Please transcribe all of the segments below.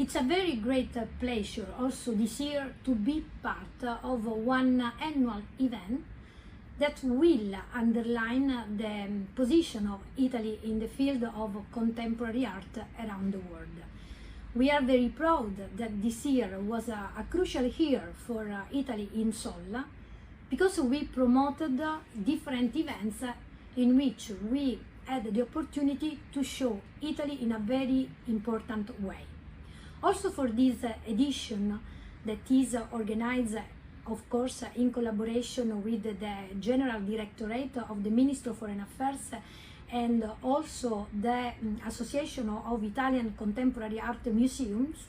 It's a very great pleasure also this year to be part of one annual event that will underline the position of Italy in the field of contemporary art around the world. We are very proud that this year was a crucial year for Italy in Sol, because we promoted different events in which we had the opportunity to show Italy in a very important way. Also for this edition, that is organized, of course, in collaboration with the General Directorate of the Ministry of Foreign Affairs and also the Association of Italian Contemporary Art Museums,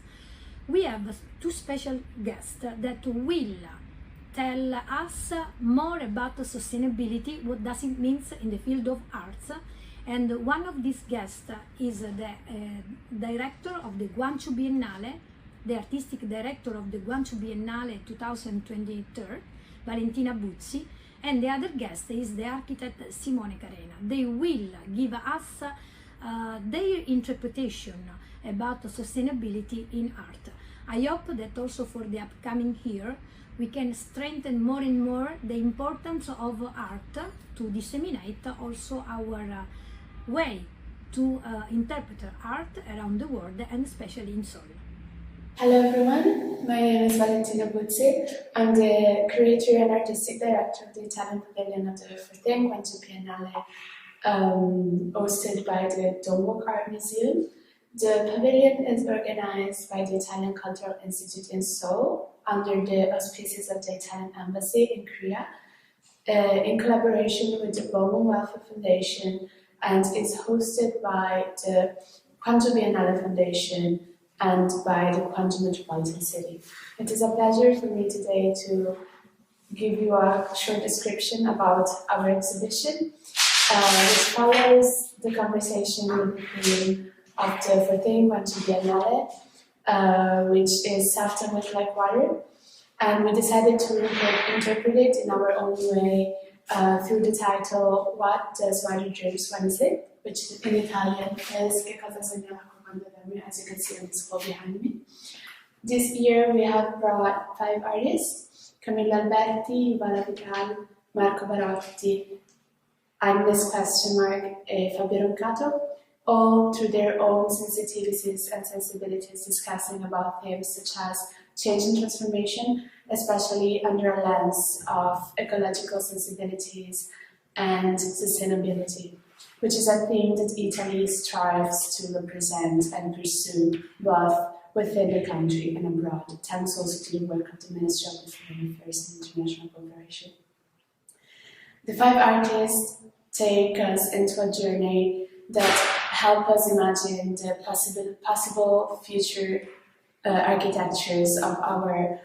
we have two special guests that will tell us more about sustainability, what does it mean in the field of arts. And one of these guests is the director of the 광주비엔날레, the artistic director of the 광주비ennalet 2023, Barentina Buzzi, and the other guest is the architect Simone Carena. They will give us their interpretation about sustainability in art. I hope that also for the upcoming year we can strengthen more and more the importance of art to disseminate also our way to interpret art around the world and especially in Sol. Hello everyone, my name is Barentina Buzzi. I'm the curator and artistic director of the Italian pavilion of the 광주biennale, hosted by the Domburg Art Museum. The pavilion is organized by the Italian Cultural Institute in Seoul under the auspices of the Italian Embassy in Korea, in collaboration with the Bowman Welfare Foundation, and is hosted by the 광주biennale Foundation and by the Gwangju Metropolitan City. It is a pleasure for me today to give you a short description about our exhibition, which follows the conversation with the theme of the 14th 광주biennale, which is soft and wet like water. And we decided to interpret it in our own way through the title, What Does Water Dreams When Asleep? Which in Italian is Che cosa sognava quando dorme, as you can see on the scroll behind me. This year we have brought 5 artists, Camilla Alberti, Ivana Vital, Marco Barotti, Agnes and Fabio Roncato, all through their own sensitivities and sensibilities discussing about themes such as change and transformation, especially under a lens of ecological sensibilities and sustainability, which is a theme that Italy strives to represent and pursue both within the country and abroad, thanks also to the work of the Ministry of Foreign Affairs and International Cooperation. The 5 artists take us into a journey that help us imagine the possible future architectures of our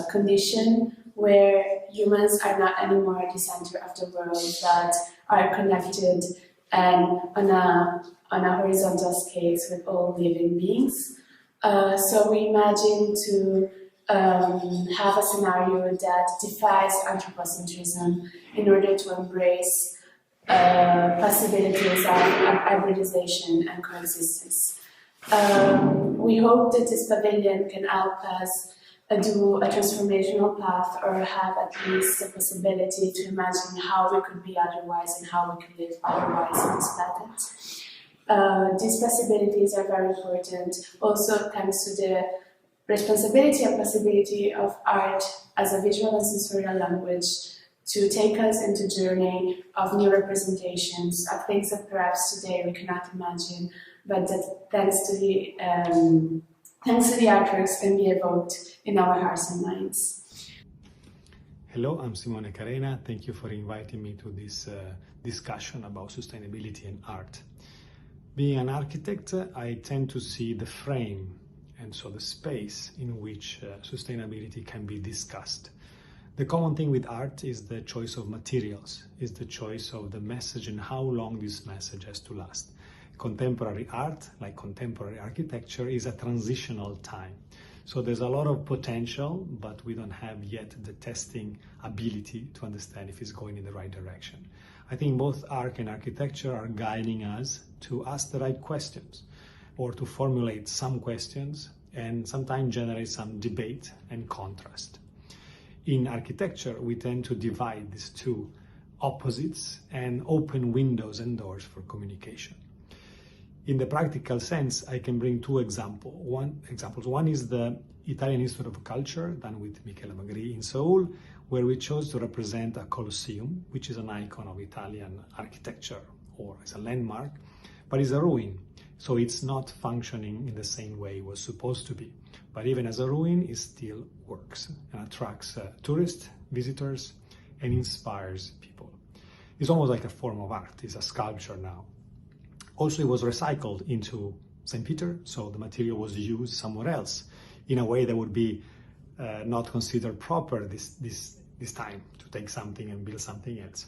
condition, where humans are not anymore at the center of the world, but are connected and on a horizontal scale with all living beings. So we imagine to have a scenario that defies anthropocentrism in order to embrace possibilities of hybridization and coexistence. We hope that this pavilion can help us do a transformational path, or have at least the possibility to imagine how we could be otherwise and how we could live otherwise on this planet. These possibilities are very important, also thanks to the responsibility and possibility of art as a visual and sensorial language to take us into a journey of new representations of things that perhaps today we cannot imagine, but that thanks to the artworks can be evoked in our hearts and minds. Hello, I'm Simone Carena. Thank you for inviting me to this discussion about sustainability and art. Being an architect, I tend to see the frame and so the space in which sustainability can be discussed. The common thing with art is the choice of materials, is the choice of the message and how long this message has to last. Contemporary art, like contemporary architecture, is a transitional time. So there's a lot of potential, but we don't have yet the testing ability to understand if it's going in the right direction. I think both art and architecture are guiding us to ask the right questions, or to formulate some questions and sometimes generate some debate and contrast. In architecture, we tend to divide these two opposites and open windows and doors for communication. In the practical sense, I can bring two examples. One is the Italian History of Culture, done with Michela Magri in Seoul, where we chose to represent a Colosseum, which is an icon of Italian architecture, or as a landmark, but is a ruin. So it's not functioning in the same way it was supposed to be. But even as a ruin, it still works and attracts tourists, visitors, and inspires people. It's almost like a form of art. It's a sculpture now. Also, it was recycled into St. Peter, so the material was used somewhere else in a way that would be not considered proper this time, to take something and build something else.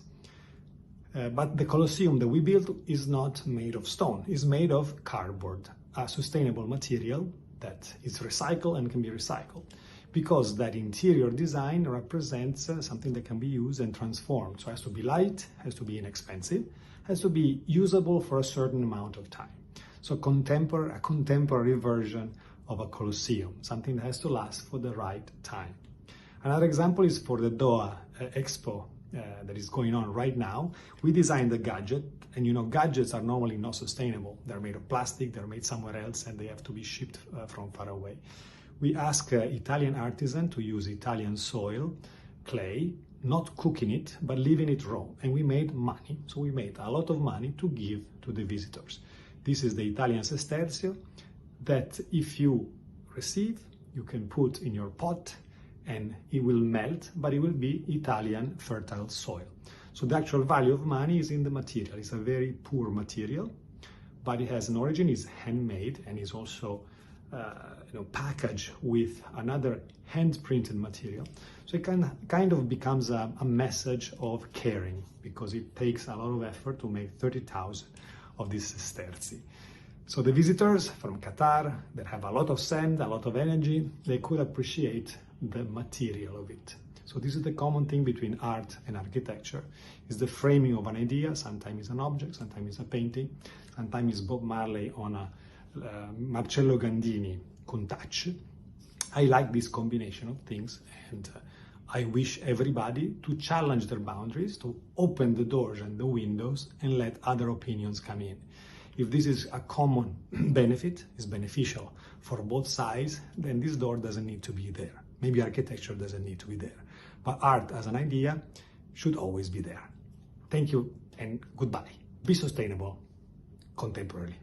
But the Colosseum that we built is not made of stone, it's made of cardboard, a sustainable material that is recycled and can be recycled, because that interior design represents something that can be used and transformed. So it has to be light, has to be inexpensive, has to be usable for a certain amount of time. So a contemporary version of a Colosseum, something that has to last for the right time. Another example is for the Doha Expo that is going on right now. We designed a gadget, and you know, gadgets are normally not sustainable. They're made of plastic, they're made somewhere else, and they have to be shipped from far away. We ask Italian artisans to use Italian soil, clay, not cooking it, but leaving it raw. And we made money. So we made a lot of money to give to the visitors. This is the Italian sestercio that if you receive, you can put in your pot and it will melt, but it will be Italian fertile soil. So the actual value of money is in the material. It's a very poor material, but it has an origin, it's handmade, and is also packaged with another hand-printed material. So it kind of becomes a message of caring, because it takes a lot of effort to make 30,000 of these sesterzi. So the visitors from Qatar that have a lot of sand, a lot of energy, they could appreciate the material of it. So this is the common thing between art and architecture, is the framing of an idea. Sometimes it's an object, sometimes it's a painting, sometimes it's Bob Marley on a Marcello Gandini con touch. I like this combination of things, and I wish everybody to challenge their boundaries, to open the doors and the windows and let other opinions come in. If this is a common benefit, is beneficial for both sides, then this door doesn't need to be there. Maybe architecture doesn't need to be there, but art as an idea should always be there. Thank you and goodbye. Be sustainable contemporarily.